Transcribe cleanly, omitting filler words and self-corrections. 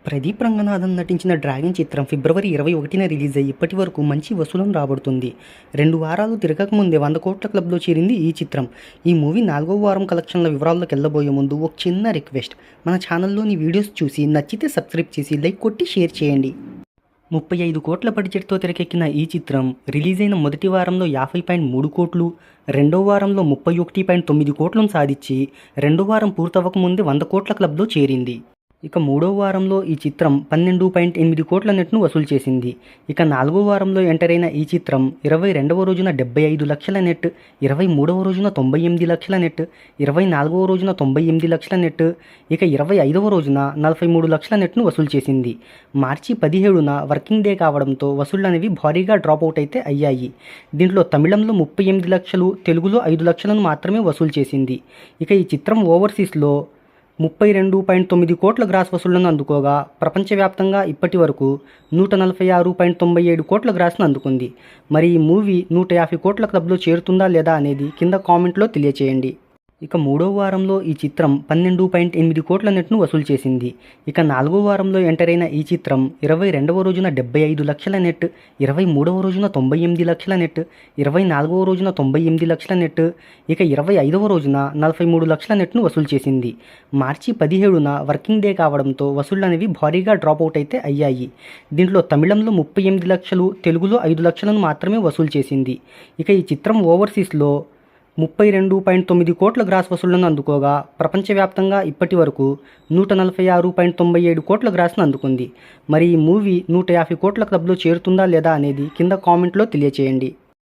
ప్రదీప్ రంగనాథన్ నటించిన డ్రాగన్ చిత్రం ఫిబ్రవరి 21న రిలీజ్ అయ్యి ఇప్పటి వరకు మంచి వసూలను రాబడుతుంది. 2 వారాలు తిరగకముందే 100 కోట్ల క్లబ్లో చేరింది ఈ చిత్రం. ఈ మూవీ 4వ వారం కలెక్షన్ల వివరాల్లోకి వెళ్ళబోయే ముందు ఒక చిన్న రిక్వెస్ట్, మన ఛానల్లోని వీడియోస్ చూసి నచ్చితే సబ్స్క్రైబ్ చేసి లైక్ కొట్టి షేర్ చేయండి. 35 కోట్ల బడ్జెట్తో తెరకెక్కిన ఈ చిత్రం రిలీజ్ అయిన మొదటి వారంలో 50.3 కోట్లు, రెండో వారంలో 31.9 కోట్లను సాధించి రెండో వారం పూర్తవకముందే 100 కోట్ల క్లబ్లో చేరింది. ఇక మూడో వారంలో ఈ చిత్రం 12.8 కోట్ల నెట్ను వసూలు చేసింది. ఇక 4వ వారంలో ఎంటర్ అయిన ఈ చిత్రం 22వ రోజున 75 లక్షల నెట్, 23వ రోజున 98 లక్షల నెట్, 24వ రోజున 98 లక్షల నెట్, ఇక 25వ రోజున 43 లక్షల నెట్ను వసూలు చేసింది. మార్చి 17న వర్కింగ్ డే కావడంతో వసూళ్లు అనేవి భారీగా డ్రాప్ అవుట్ అయితే అయ్యాయి. దీంట్లో తమిళంలో 38 లక్షలు, తెలుగులో 5 లక్షలను మాత్రమే వసూలు చేసింది. ఇక ఈ చిత్రం ఓవర్సీస్లో 32.9 కోట్ల గ్రాస్ వసూళ్లను అందుకోగా ప్రపంచవ్యాప్తంగా ఇప్పటి వరకు 146.97 కోట్ల గ్రాస్ను అందుకుంది. మరి ఈ మూవీ 150 కోట్ల క్లబ్లో చేరుతుందా లేదా అనేది కింద కామెంట్లో తెలియచేయండి. ఇక మూడో వారంలో ఈ చిత్రం 12.8 కోట్ల నెట్ను వసూలు చేసింది. ఇక 4వ వారంలో ఎంటర్ అయిన ఈ చిత్రం 22వ రోజున 75 లక్షల నెట్, 23వ రోజున 98 లక్షల నెట్, 24వ రోజున 98 లక్షల నెట్, ఇక 25వ రోజున 43 లక్షల నెట్ను వసూలు చేసింది. మార్చి 17న వర్కింగ్ డే కావడంతో వసూళ్లు అనేవి భారీగా డ్రాప్ అవుట్ అయితే అయ్యాయి. దీంట్లో తమిళంలో 38 లక్షలు, తెలుగులో 5 లక్షలను మాత్రమే వసూలు చేసింది. ఇక ఈ చిత్రం ఓవర్సీస్లో 32.9 కోట్ల గ్రాస్ వసూళ్లను అందుకోగా ప్రపంచవ్యాప్తంగా ఇప్పటి వరకు 146.97 కోట్ల గ్రాస్ను అందుకుంది. మరి ఈ మూవీ 150 కోట్ల క్లబ్లో చేరుతుందా లేదా అనేది కింద కామెంట్లో తెలియచేయండి.